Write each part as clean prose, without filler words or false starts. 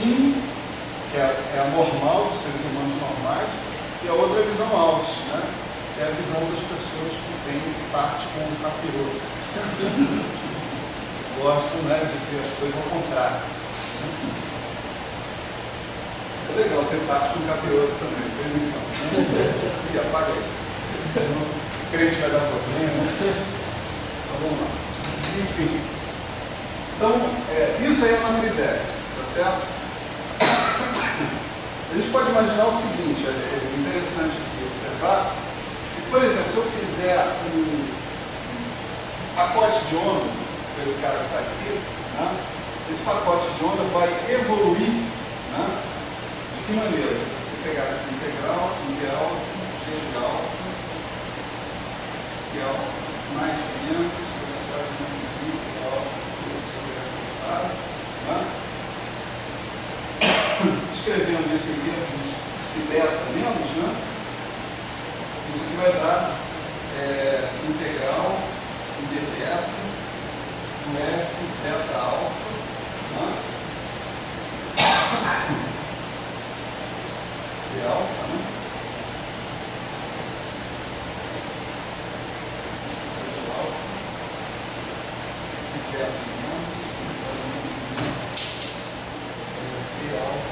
in, que é a normal dos seres humanos normais, e a outra é a visão out, né? Que é a visão das pessoas que têm parte com o capiroto. Gostam, né, de ver as coisas ao contrário. É legal ter parte com o capiroto também, de vez em quando. Né? E apaga isso. O crente vai dar problema. Então vamos lá. Enfim. Então, isso aí é a matriz S, tá certo? A gente pode imaginar o seguinte, é interessante aqui observar, que, por exemplo, se eu fizer um pacote de onda, com esse cara que está aqui, né, esse pacote de onda vai evoluir, né, de que maneira? Se você pegar aqui integral, I alfa, G de alfa, C alfa, mais menos, sobre menos I alfa, sobre a resultado, né? Escrevendo isso em termos se beta menos, né? Isso aqui vai dar integral de beta do S beta alfa, né? De alfa, né? De alfa, se beta menos, de alfa.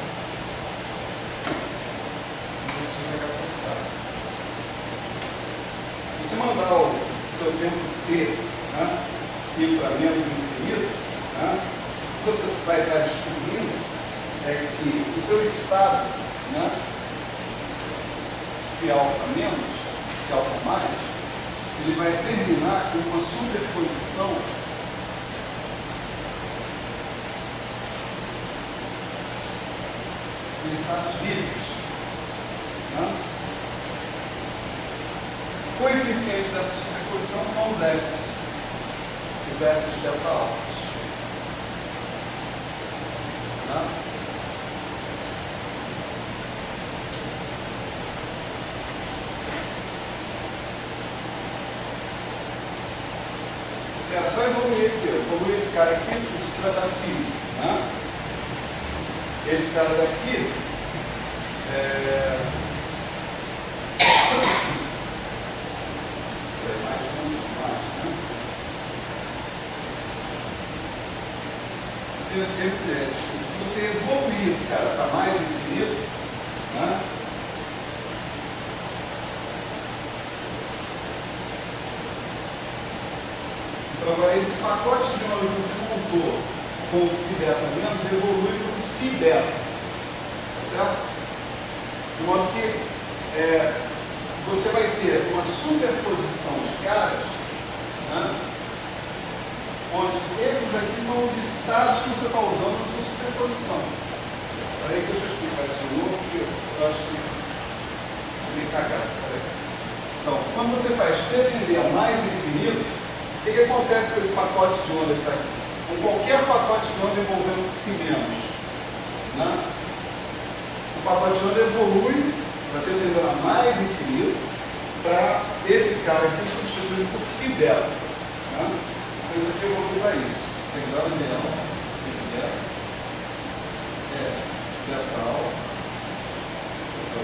Se você mandar o seu tempo T, né, ir para menos infinito, né, o que você vai estar descobrindo é que o seu estado, né, se alfa menos, se alfa mais, ele vai terminar com uma superposição de estados livres. Né? Coeficientes dessa superposição são os S delta alfas. Tá? É só evoluir aqui, evoluir esse cara aqui, isso aqui vai dar φ. Né? Esse cara daqui se você evoluir esse cara para mais infinito, né? Então agora esse pacote de onda que você montou com o psi beta menos evolui para o φ beta, tá certo? De modo que você vai ter uma superposição de caras, né? Onde esses aqui são os estados que você está usando na sua superposição. Peraí, deixa eu explicar isso de novo, porque eu acho que é meio cagado. Então, quando você faz T tender a mais infinito, o que acontece com esse pacote de onda que está aqui? Com qualquer pacote de onda envolvendo psi menos, né? O pacote de onda evolui para T tender a mais infinito para esse cara aqui substituído por φ beta. Né? Isso aqui eu vou para isso. Integral de alfa, S, beta alfa,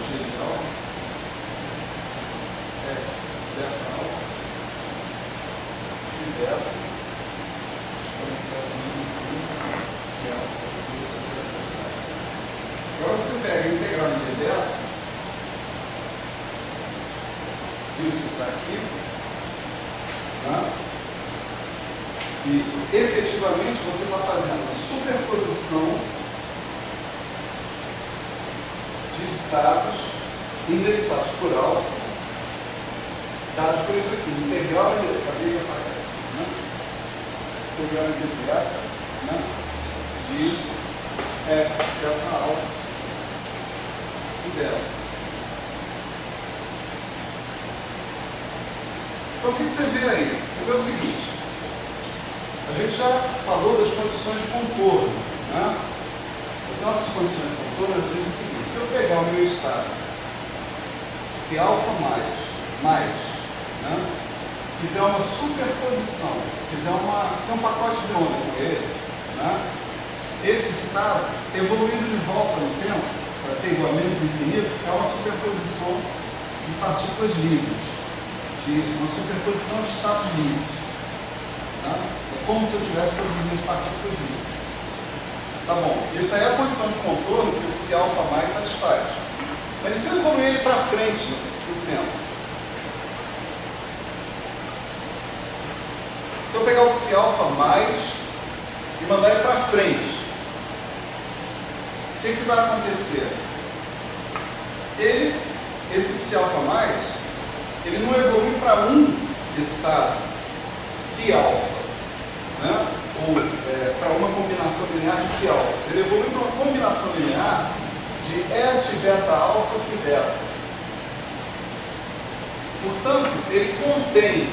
G de alfa, S, beta alfa, Φ beta, exponencial menos 1, de alfa, agora você pega a integral de beta, disso que está aqui, tá? E efetivamente você está fazendo a superposição de estados indexados por alfa, dados por isso aqui, integral de né? Integral de beta, né? De S delta alfa e delta. Então o que você vê aí? Você vê o seguinte. A gente já falou das condições de contorno, né? As nossas condições de contorno dizem o seguinte: se eu pegar o meu estado, se alfa mais, né? Fizer uma superposição, fizer um pacote de onda com ele, né? esse estado, evoluído de volta no tempo, para ter igual a menos infinito, é uma superposição de partículas livres, uma superposição de estados livres. Tá? É como se eu tivesse todas as minhas partículas livres. Tá bom, isso aí é a condição de contorno que o psi-alfa mais satisfaz. Mas e se eu evoluir ele para frente no tempo? Se eu pegar o psi-alfa mais e mandar ele para frente, o que vai acontecer? Esse psi-alfa mais, ele não evolui para um estado φ-alfa, né? Ou para uma combinação linear de φ-alfa. Ele evolui para uma combinação linear de S beta-alfa φ-beta. Portanto, ele contém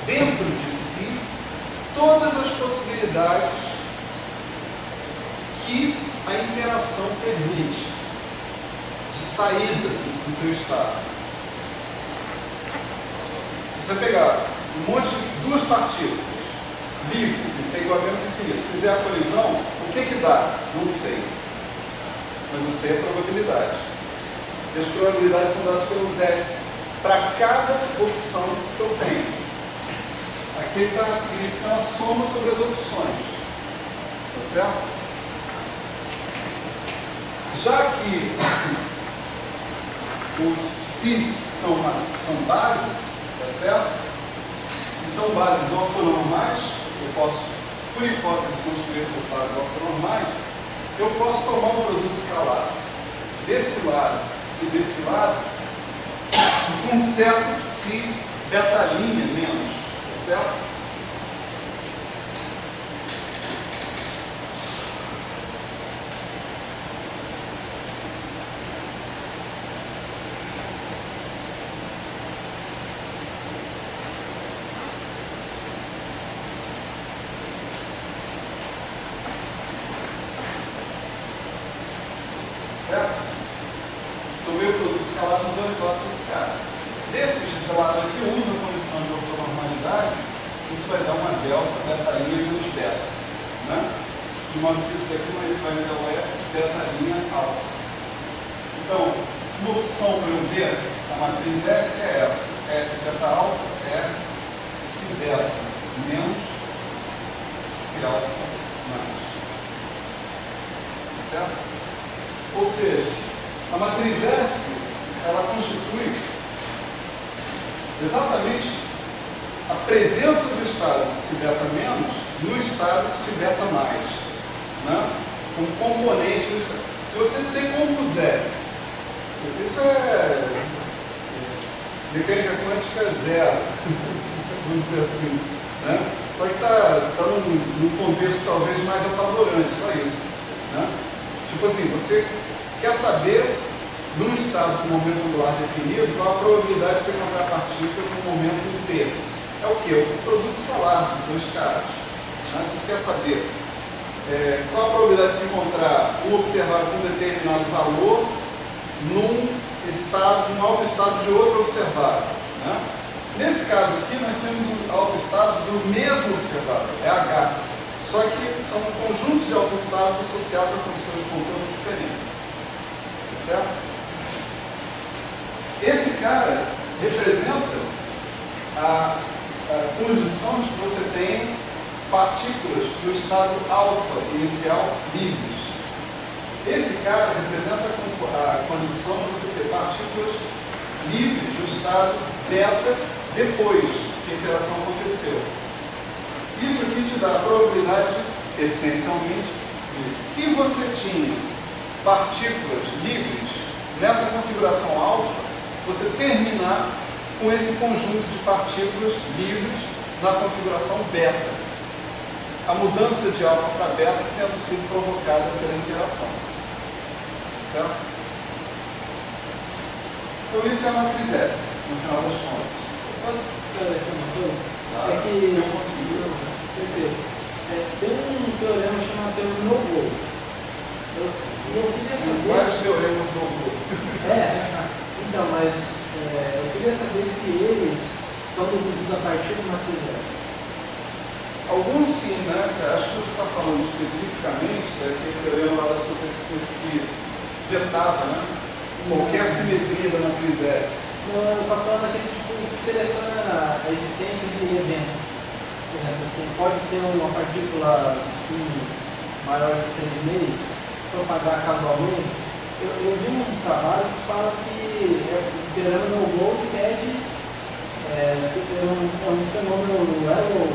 dentro de si todas as possibilidades que a interação permite de saída do teu estado. Se você pegar duas partículas livres em T igual a menos infinito, fizer a colisão, o que dá? Não sei. Mas eu sei a probabilidade. E as probabilidades são dadas pelos S para cada opção que eu tenho. Aqui está significando a soma sobre as opções. Tá certo? Já que os psis são bases, tá certo? E são bases ortonormais, eu posso, por hipótese, construir essas bases ortonormais, eu posso tomar um produto escalar desse lado e desse lado com um certo psi betalinha menos, tá certo? Tomei o produto escalar dos dois lados desse cara. Desses de lado aqui, eu uso a condição de ortonormalidade, isso vai dar uma delta betalinha menos beta. Né? De modo que isso daqui vai me dar o S betalinha alfa. Então, uma opção para eu ver a matriz S é essa. S beta alfa é psi beta menos psi alfa mais. Certo? Ou seja, a matriz S, ela constitui exatamente a presença do estado psi beta menos no estado psi beta mais, né? Um componente do estado. Se você decompusesse, isso é mecânica quântica zero, vamos dizer assim, né? Só que está num contexto talvez mais apavorante, só isso, né? Tipo assim, você quer saber, num estado com momento angular definido, qual a probabilidade de você encontrar a partícula com momento T? É o quê? O produto escalar dos dois caras. Né? Se você quer saber qual a probabilidade de você encontrar um observado com um determinado valor num alto estado de outro observado. Né? Nesse caso aqui, nós temos autoestados do mesmo observado, é H. Só que são conjuntos de autoestados associados a condições de contorno diferentes. Certo? Esse cara representa a condição de que você tem partículas do estado alfa inicial livres. Esse cara representa a condição de você ter partículas livres do estado beta depois que a interação aconteceu. Isso aqui te dá a probabilidade, essencialmente, de se você tinha partículas livres nessa configuração alfa, você terminar com esse conjunto de partículas livres na configuração beta. A mudança de alfa para beta tendo sido provocada pela interação. Certo? Então isso é a matriz S, no final das contas. Pode esclarecer uma coisa? É que, se eu conseguir, certeza. Tem um teorema chamado teorema no-go. Eu queria saber. Vários teoremas do no-go. Então, mas eu queria saber se eles são deduzidos a partir de matriz S. Alguns sim, né? Acho que você está falando especificamente daquele teorema lá da supersimetria que vetava, né? Qualquer simetria da matriz S. Não, eu estou falando daquele tipo que seleciona a existência de eventos. Por exemplo, assim, pode ter uma partícula de spin maior de 3 meses, propagar casualmente. Eu vi um trabalho que fala que o teorema no Gold mede um fenômeno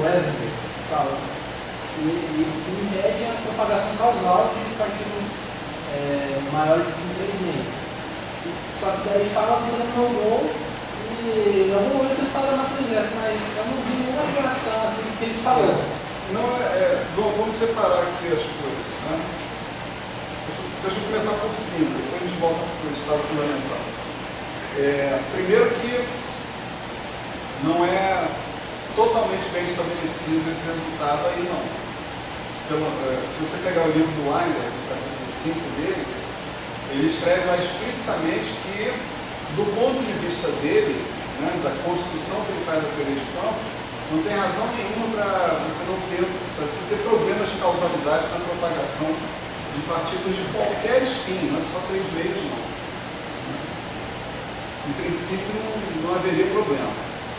Weller, fala. E mede a propagação causal de partículas maiores de 3 meses. Só que daí fala do teorema no Gold e em algum momento ele fala da matriz S, mas eu não vi nenhuma ligação assim que ele falou. Não, vamos separar aqui as coisas, né? Deixa eu começar por cima, depois a gente volta para o estado fundamental. Primeiro que não é totalmente bem estabelecido esse resultado aí, não. Se você pegar o livro do Weiner, no capítulo 5 dele, ele escreve lá explicitamente que, do ponto de vista dele, né, da construção que ele faz da teoria de campos, não tem razão nenhuma para você ter problemas de causalidade na propagação de partículas de qualquer spin, não é só 3 meios, não. Em princípio, não haveria problema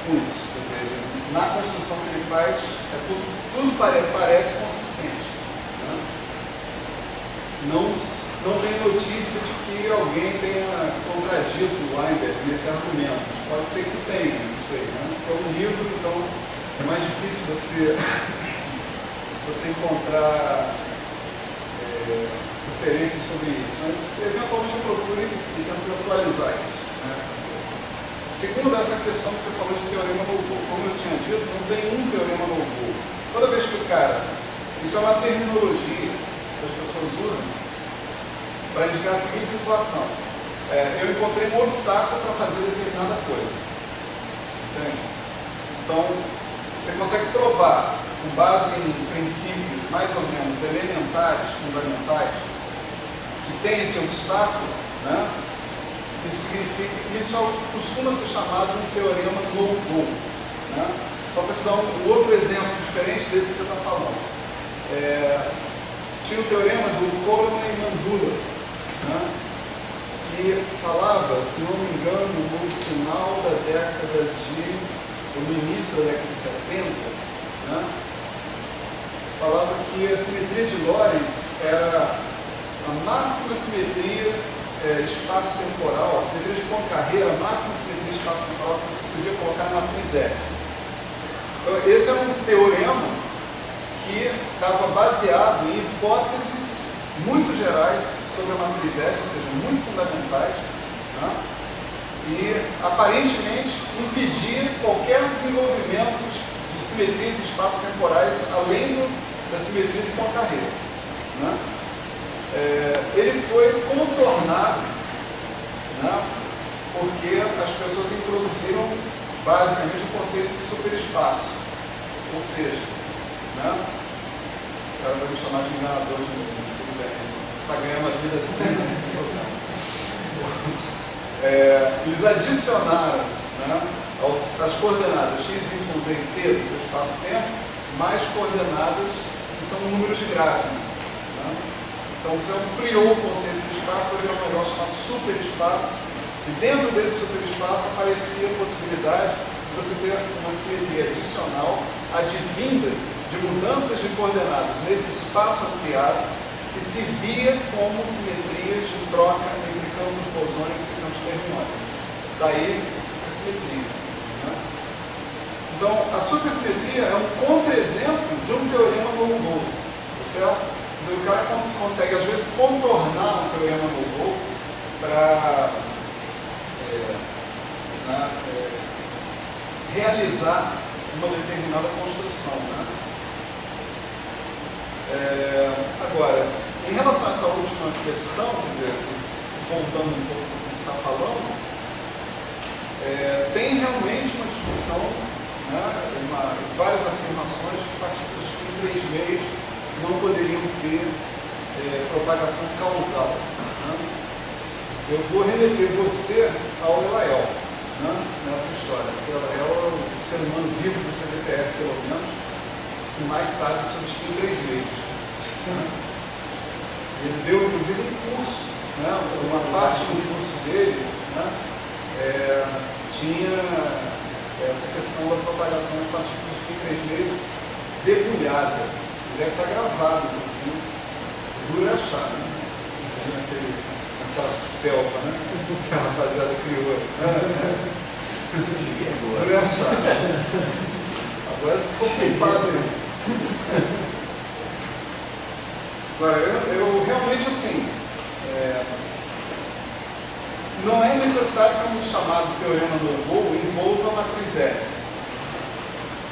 com isso. Quer dizer, na construção que ele faz, tudo parece consistente. Né? Não tem notícia de que alguém tenha contradito o Weinberg nesse argumento. Pode ser que tenha, não sei. Né? É um livro, então é mais difícil você encontrar referências sobre isso, mas eventualmente eu procuro e tento atualizar isso. Né, essa coisa. Segundo essa questão que você falou de teorema no-Boole, como eu tinha dito, não tem um teorema no-Boole. Toda vez que o cara, isso é uma terminologia que as pessoas usam para indicar a seguinte situação: eu encontrei um obstáculo para fazer determinada coisa. Entende? Então, você consegue provar, com base em princípios mais ou menos elementares, fundamentais, que tem esse obstáculo, né? Isso é o que costuma ser chamado de um teorema no-Boole. Né? Só para te dar um outro exemplo diferente desse que você está falando. Tinha o teorema do Coleman e Mandula, né? Que falava, se não me engano, no final da década no início da década de 70, né? Falava que a simetria de Lorentz era a máxima simetria espaço-temporal, a simetria de Poincaré, a máxima simetria espaço-temporal que você podia colocar na matriz S. Então, esse é um teorema que estava baseado em hipóteses muito gerais sobre a matriz S, ou seja, muito fundamentais, né? E aparentemente impedia qualquer desenvolvimento de simetrias espaço-temporais além da simetria de Poincaré. Né? Ele foi contornado, né, porque as pessoas introduziram basicamente o conceito de superespaço. Ou seja, né, o cara vai me chamar de enganador de novo, você está ganhando a vida assim. Eles adicionaram, né, as coordenadas x, y, z e t do seu espaço-tempo, mais coordenadas que são números de Grassmann. Então você ampliou o conceito de espaço para virar um negócio chamado superespaço, e dentro desse superespaço aparecia a possibilidade de você ter uma simetria adicional advinda de mudanças de coordenadas nesse espaço ampliado que se via como simetrias de troca entre campos bosônicos e campos fermiônicos. Daí a supersimetria. Né? Então a supersimetria é um contra-exemplo de um teorema no-Boole, tá certo? O cara consegue, às vezes, contornar um teorema no-Boole para realizar uma determinada construção. Né? Agora, em relação a essa última questão, quer dizer, voltando um pouco do que você está falando, tem realmente uma discussão, né, várias afirmações de partículas de 3 meios não poderiam ter propagação causal. Né? Eu vou remeter você ao Lyell, né, nessa história, porque o Lyell é o ser humano vivo do CDPF, pelo menos, que mais sabe sobre spin 3 meios. Ele deu, inclusive, um curso, né? Uma parte do curso dele, né? Tinha essa questão da propagação de partículas de spin 3 meios debulhada. Isso deve estar gravado, inclusive. Duro é achar, né? Aquela selva, né? Que a rapaziada criou. Duro é achar. Agora ficou flipado aí. Agora, eu realmente, assim, não é necessário que um chamado teorema do Boole envolva a matriz S.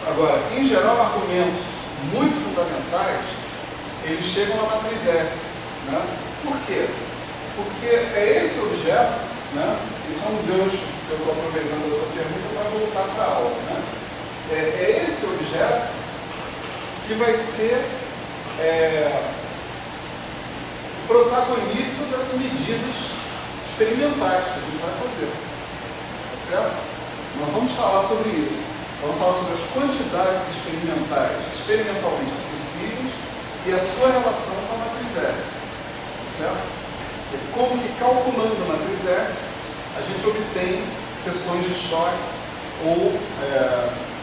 Agora, em geral, argumentos muito fundamentais, eles chegam na matriz S. Né? Por quê? Porque é esse objeto, né? Isso é um gancho que eu estou aproveitando a sua pergunta para voltar para a aula. Né? É esse objeto que vai ser protagonista das medidas experimentais que a gente vai fazer. Tá certo? Nós vamos falar sobre isso. Vamos falar sobre as quantidades experimentais, experimentalmente acessíveis e a sua relação com a matriz S. Tá certo? E como que calculando a matriz S, a gente obtém seções de choque ou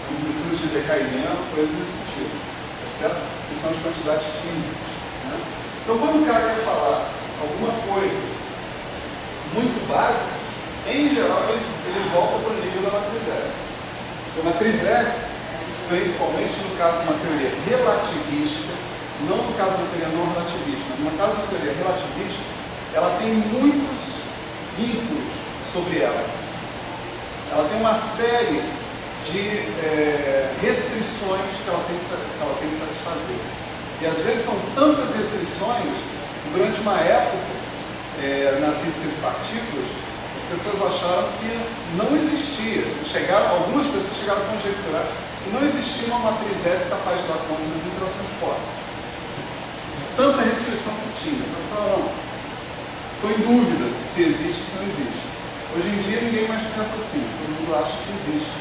amplitudes de decaimento, coisas desse tipo. Tá certo? Que são as quantidades físicas. Né? Então, quando o cara quer falar alguma coisa muito básica, em geral ele volta para o nível da matriz S. A matriz S, principalmente no caso de uma teoria relativista, não no caso de uma teoria não relativista, mas no caso de uma teoria relativista, ela tem muitos vínculos sobre ela. Ela tem uma série de restrições que ela tem que satisfazer. E às vezes são tantas restrições, durante uma época, na física de partículas, as pessoas acharam que não existia. Algumas pessoas chegaram a conjecturar que não existia uma matriz S capaz de dar conta das interações fortes. De tanta restrição que tinha. Eu falo, não, estou em dúvida se existe ou se não existe. Hoje em dia ninguém mais pensa assim, todo mundo acha que existe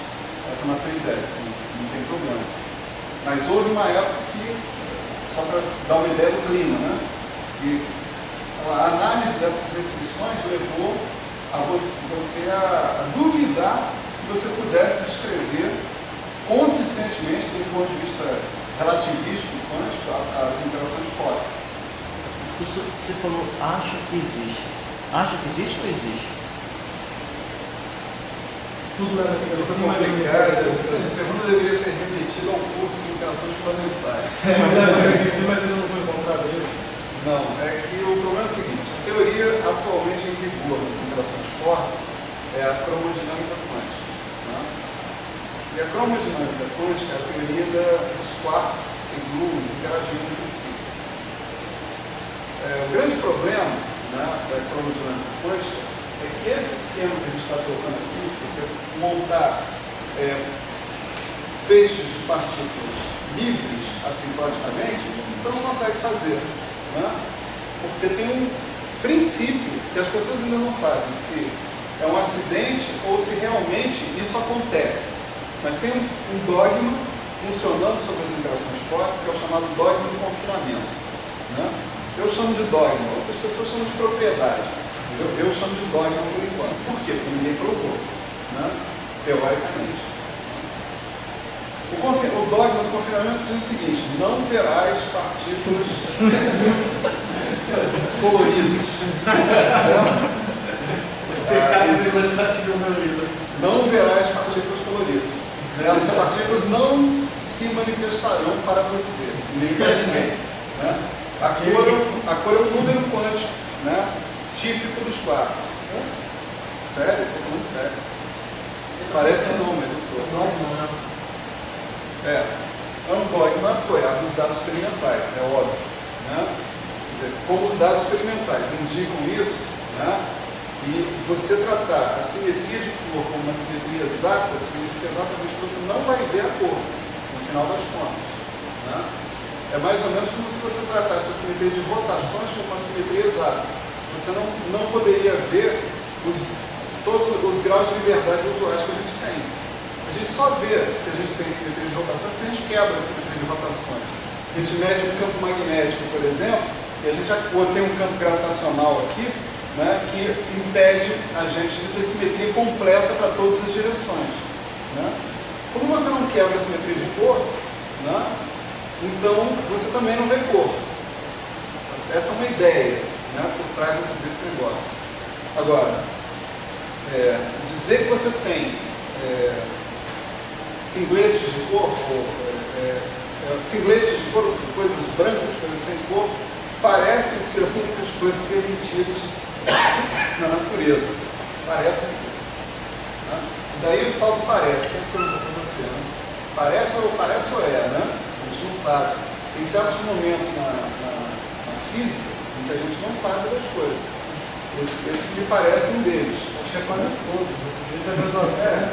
essa matriz S, não tem problema. Mas houve uma época que, só para dar uma ideia do clima, né? Que a análise dessas restrições levou a você a duvidar que você pudesse descrever consistentemente, do ponto de vista relativístico quântico, as interações fortes. Você falou, acha que existe. Acha que existe ou existe? Tudo leva aqui para Sim, essa pergunta deveria ser remetida ao curso de interações fundamentais. Mas ele não foi encontrado isso? Não, é que o problema é o seguinte: a teoria atualmente em vigor das interações fortes é a cromodinâmica quântica. Né? E a cromodinâmica quântica é a teoria dos quarks e gluons interagindo entre si. O grande problema, né, da cromodinâmica quântica é que esse esquema que a gente está colocando aqui, você montar feixes de partículas livres assintoticamente, você não consegue fazer. Né? Porque tem um princípio que as pessoas ainda não sabem se é um acidente ou se realmente isso acontece. Mas tem um dogma funcionando sobre as interações fortes, que é o chamado dogma do confinamento. Né? Eu chamo de dogma, outras pessoas chamam de propriedade. Eu chamo de dogma por enquanto. Por quê? Porque ninguém provou, né? Teoricamente. O dogma do confinamento diz o seguinte: não verás partículas coloridas. Certo? Não verás partículas coloridas. Essas partículas não se manifestarão para você, nem para ninguém. Né? A cor é um número quântico, né? Típico dos quarks. Sério? Estou falando sério. Parece que não, mas eu estou. É um dogma apoiado nos dados experimentais, é óbvio. Né? Quer dizer, como os dados experimentais indicam isso, né? E você tratar a simetria de cor como uma simetria exata, significa exatamente que você não vai ver a cor, no final das contas. Né? É mais ou menos como se você tratasse a simetria de rotações como uma simetria exata. Você não poderia ver todos os graus de liberdade usuais que a gente tem. A gente só vê que a gente tem simetria de rotações porque a gente quebra a simetria de rotações. A gente mede um campo magnético, por exemplo, e a gente tem um campo gravitacional aqui, né, que impede a gente de ter simetria completa para todas as direções. Né? Como você não quebra a simetria de cor, né, então você também não vê cor. Essa é uma ideia, né, por trás desse negócio. Agora, dizer que você tem singletes de cor, singletes de cor, coisas brancas, coisas sem cor, parecem ser as únicas coisas permitidas na natureza. Parecem ser. Né? Daí o tal do parece, que é pergunta para você, né? Parece ou é, né? A gente não sabe. Tem certos momentos na física em que a gente não sabe das coisas. Esse me parece um deles. Acho que é quase todo, né?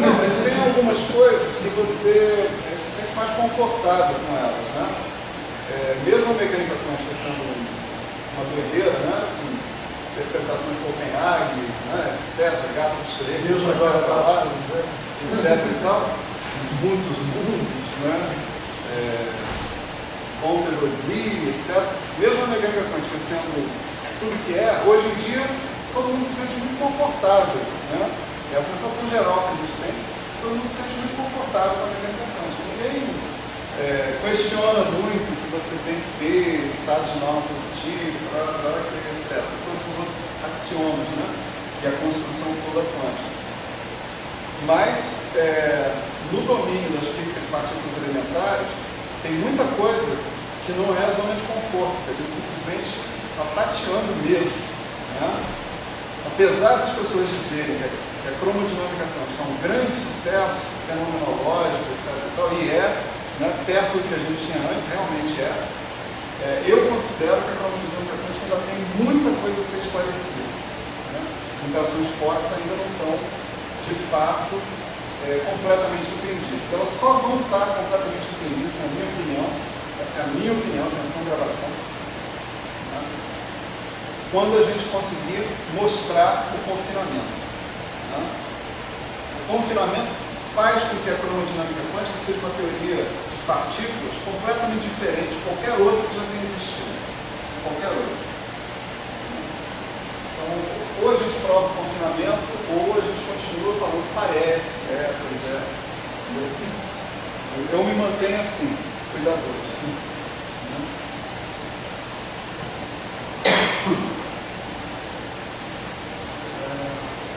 Não, mas tem algumas coisas que você se sente mais confortável com elas, né? Mesmo a mecânica quântica sendo uma doideira, né? Assim, interpretação de Copenhague, né? Etc. Gato de Schrödinger, Deus não joga para lá, etc. e tal. Muitos mundos, né? Bonder Lee, etc. Mesmo a mecânica quântica sendo tudo que é, hoje em dia todo mundo se sente muito confortável, né? É a sensação geral que a gente tem, todo mundo se sente muito confortável com a mecânica quântica. Ninguém questiona muito que você tem que ter estado de norma positivo, etc. Todos os outros axiomas, né? E a construção toda quântica. Mas, no domínio das físicas de partículas elementares, tem muita coisa que não é a zona de conforto, que a gente simplesmente está tateando mesmo. Né? Apesar das pessoas dizerem que a cromodinâmica quântica é um grande sucesso fenomenológico, etc. Né? Perto do que a gente tinha antes, realmente eu considero que a cromodinâmica quântica ainda tem muita coisa a ser esclarecida. Né? As interações fortes ainda não estão, de fato, completamente entendidas. Elas só vão estar completamente entendidas, na minha opinião, essa é a minha opinião, atenção, gravação, né? Quando a gente conseguir mostrar o confinamento. Né? O confinamento faz com que a cromodinâmica quântica seja uma teoria de partículas completamente diferente de qualquer outra que já tenha existido. Qualquer outra. Então, ou a gente prova o confinamento, ou a gente continua falando parece, pois é. Eu me mantenho assim, cuidadoso.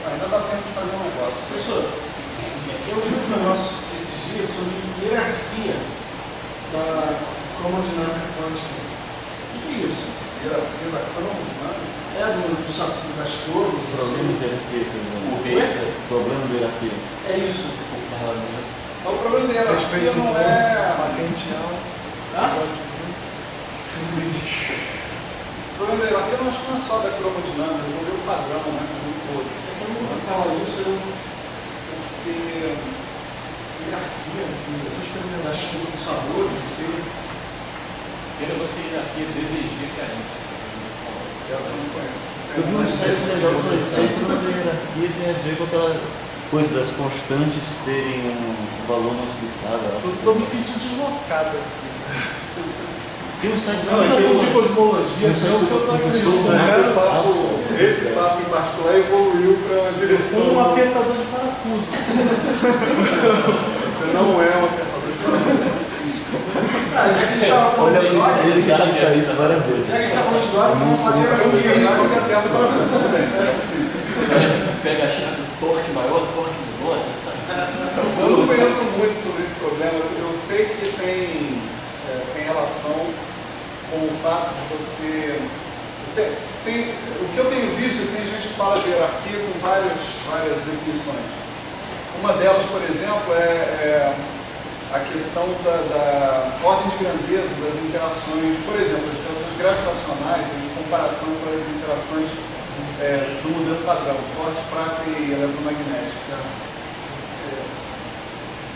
Ainda dá tempo de fazer um negócio. Professor, eu vi um negócio esses dias sobre hierarquia da cromodinâmica quântica. O que é isso? Hierarquia da cromodinâmica? Das cores. Problema de hierarquia, problema de hierarquia. É isso. O problema da hierarquia não é patential. O problema da hierarquia eu acho que não é só da cromodinâmica, eu vou ver o padrão, né? É que eu não vou falar isso, porque hierarquia, se eu experimentar as cores dos sabores, não sei. Tem negócio de hierarquia DDG carente. Essa eu não conheço. Eu vi um site legal que falei, sempre na hierarquia tem a ver com aquela coisa das constantes terem um valor não explicado. Eu estou me sentindo deslocado aqui. Tem um site Não, de cosmologia, esse papo em particular evoluiu para uma direção. Um apertador de parafuso. Você não é um apertador de parafuso. Já que você estava falando de Dória, ele já explica isso várias vezes. já que a gente está falando de Dória, vamos fazer Eu aqui. fiz porque aperta o parafuso também. Pega a chave do torque maior, torque menor, sabe? Eu não conheço muito sobre esse problema. Eu sei que tem relação com o fato de você... o que eu tenho visto, tem gente que fala de hierarquia com várias definições. Uma delas, por exemplo, é a questão da ordem de grandeza das interações, por exemplo, as interações gravitacionais em comparação com as interações do modelo padrão, forte, fraca e eletromagnético. Certo?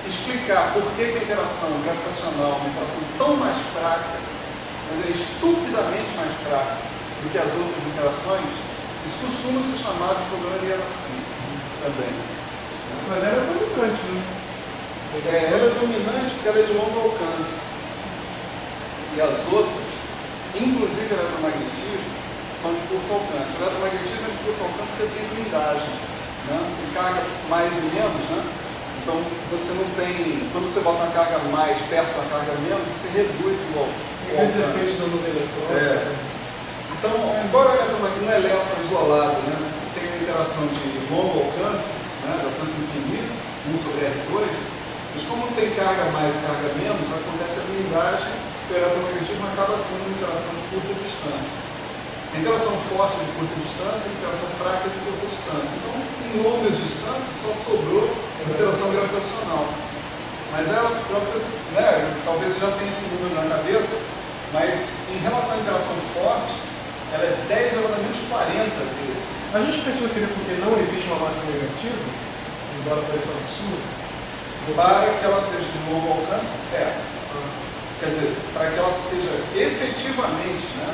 Explicar por que a interação gravitacional é uma interação tão mais fraca, mas é estupidamente mais fraca do que as outras interações, isso costuma ser chamado de problema de hierarquia também. Mas ela é dominante, né? Ela é dominante porque ela é de longo alcance. E as outras, inclusive o eletromagnetismo, são de curto alcance. O eletromagnetismo é de curto alcance porque tem blindagem, né? Tem carga mais e menos, né? Então você não tem. Quando você bota uma carga mais perto da carga menos, você reduz o Aqueles alcance. efeitos da nuvem eletrônica. Então, embora o eletromagnetismo é elétron isolado, né? Tem uma interação de longo alcance, né? De alcance infinito, 1 sobre R2, mas como não tem carga mais e carga menos, acontece a blindagem e o eletromagnetismo acaba sendo uma interação de curta distância. A interação forte de curta distância e a interação fraca de curta distância. Então, em longas distâncias, só sobrou a interação gravitacional. Mas ela, para você, né, talvez você já tenha esse número na cabeça, mas em relação à interação forte, ela é 10 elevadamente 40 vezes. A justificativa seria porque não existe uma massa negativa, embora pareça um absurdo. Para que ela seja de longo alcance, quer dizer, para que ela seja efetivamente, né,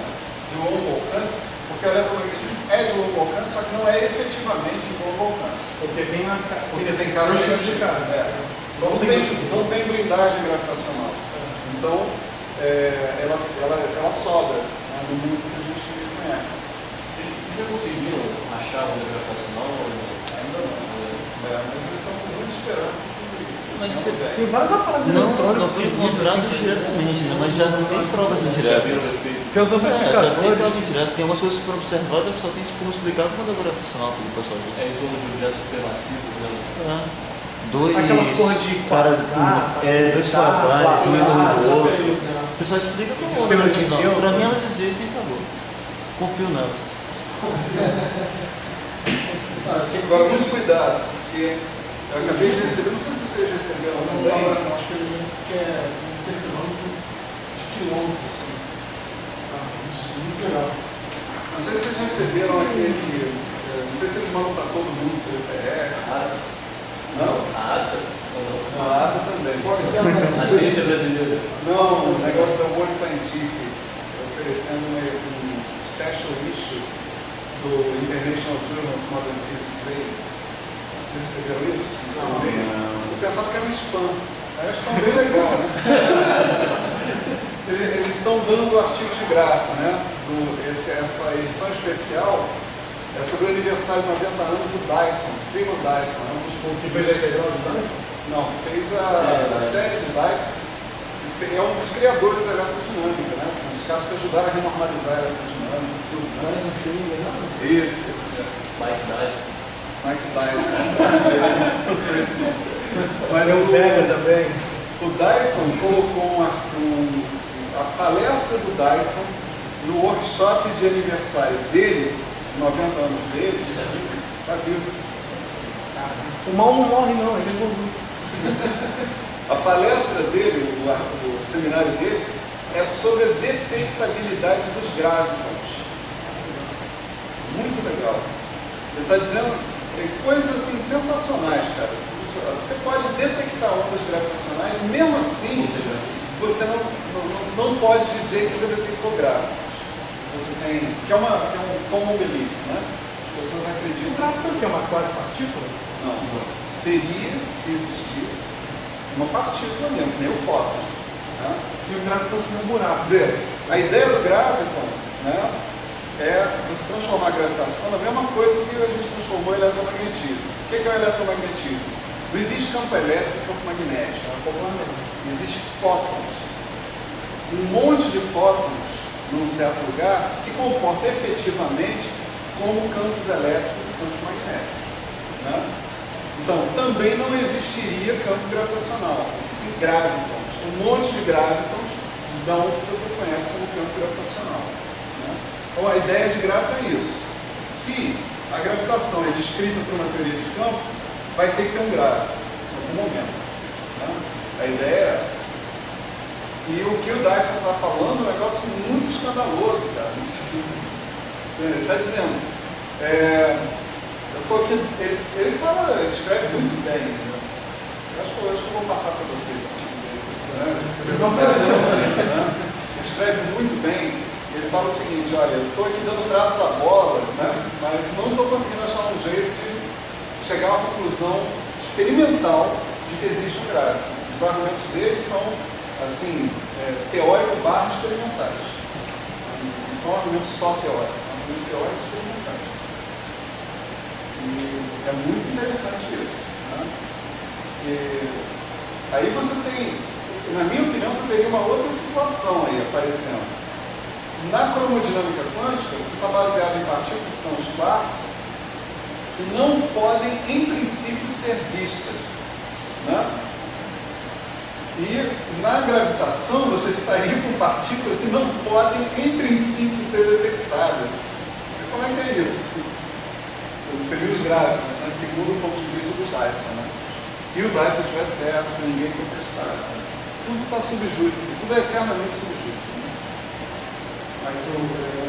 de longo alcance, porque o eletromagnetismo é de longo alcance, só que não é efetivamente de longo alcance. Porque tem carga de carga. Então não tem blindagem gravitacional. Então ela sobra, né, no mundo que a gente conhece. Já conseguiram achar a onda gravitacional? Ainda não. Mas eles estão com muita esperança que Mas isso você não Tem vários aparatos não eletrônicos foi que encontrado diretamente, né? Mas já não tem provas Já indiretas. viram o efeito? tem os Já tem amplificadores. prova indireta. Tem umas coisas que foram observadas que só tem como explicar com a onda gravitacional pelo pessoal disso. É em torno de objetos supermassivos, né? Dois Aquelas porra de caras quasar, dois quasares, um em torno do outro. quasar. Você só explica com a Estrela onda de gravitacional. Deus. Pra mim elas existem e acabou. Confio nelas. Agora, muito cuidado, porque eu acabei de receber, não sei se vocês receberam também. Acho que ele quer interferômetro de quilômetros, assim. Isso é muito legal. Não sei se vocês receberam aquele, não sei se eles mandam para todo mundo, CPF. ATA. Não? A ATA? Ou não? A ATA também. A ciência brasileira. Não, o negócio da World Scientific, oferecendo um special issue do International Journal of Modern Physics aí. Vocês receberam isso? Não. Eu pensava que era um spam. Era um spam bem legal, né? Eles estão dando artigos de graça, né? Essa edição especial é sobre o aniversário de 90 anos do Dyson, Freeman Dyson, é um dos poucos. Que fez a integral de Dyson? Não, fez a série de Dyson. É um dos criadores da eletrodinâmica, né? São os caras que ajudaram a renormalizar a eletrodinâmica. Tudo, né? Mais um show legal. Esse mesmo. Mike Dyson. Mike Dyson. Esse não. Mas Tem o Vega também. o Dyson colocou a palestra do Dyson no workshop de aniversário dele, 90 anos dele. Está vivo. O mal não morre não, ele evolui. A palestra dele, o seminário dele, é sobre a detectabilidade dos gravitons. Muito legal. Ele está dizendo coisas assim sensacionais, cara. Você pode detectar ondas gravitacionais e mesmo assim você não pode dizer que você detectou grávitos. Você tem, que é um common belief, né? As pessoas O acreditam. gráfico que é uma quase partícula? Não. Seria, se existir, uma partícula mesmo, que nem o fóton. Né? Se o gráfico fosse um buraco. Quer dizer, a ideia do graviton, né, é você transformar a gravitação na mesma coisa que a gente transformou o eletromagnetismo. O que é o eletromagnetismo? Não existe campo elétrico e campo magnético. Existe fótons. Um monte de fótons num certo lugar se comporta efetivamente como campos elétricos e campos magnéticos. Né? Então, também não existiria campo gravitacional. Existem gravitons. Um monte de gravitons dão o que você conhece como campo gravitacional. Né? Então, a ideia de graviton é isso. Se a gravitação é descrita por uma teoria de campo, vai ter que ter um gravito em algum momento. Né? A ideia é essa. E o que o Dyson está falando é um negócio muito escandaloso, cara. Ele está dizendo, eu tô aqui, ele fala, ele escreve muito bem. Né? Eu acho que eu vou passar para vocês o artigo dele. Ele escreve muito bem. Ele fala o seguinte, olha, eu estou aqui dando tratos à bola, né? Mas não estou conseguindo achar um jeito de chegar a uma conclusão experimental de que existe um gráfico. Os argumentos deles são, assim, teórico/experimentais. Não são argumentos só teóricos, são argumentos teóricos experimentais. E é muito interessante isso. Né? Porque aí você tem, na minha opinião, você teria uma outra situação aí aparecendo. Na cromodinâmica quântica, você está baseado em partículas que são os quarks, que não podem, em princípio, ser vistas. Né? E na gravitação, você estaria com partículas que não podem, em princípio, ser detectadas. E como é que é isso? Seriam os gráficos, né? Segundo o ponto de vista do Dyson. Né? Se o Dyson estiver certo, se ninguém contestar. Tudo está sob júdice, tudo é eternamente sob júdice. Né? Mas é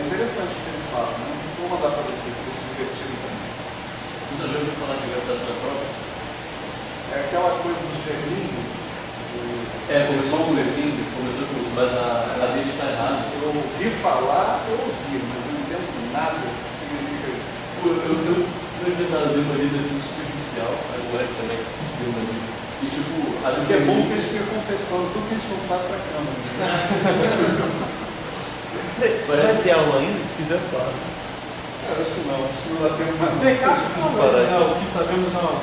interessante o que ele fala. Né? Vou mandar para você se divertirem também. Você já ouviu falar de gravitação é própria? É aquela coisa dos Verlinde. Começou com isso, mas a dele está errada. Eu ouvi falar, eu ouvi, mas eu não entendo nada do que significa isso. Eu dei uma lida assim superficial, a mulher também deu uma lida. E tipo, O que é bom que a gente fica confessando tudo que a gente não sabe pra câmera. Parece que tem aula ainda, se quiser, para. Acho que não dá tempo mais. Descartes falou assim, não, o que sabemos não.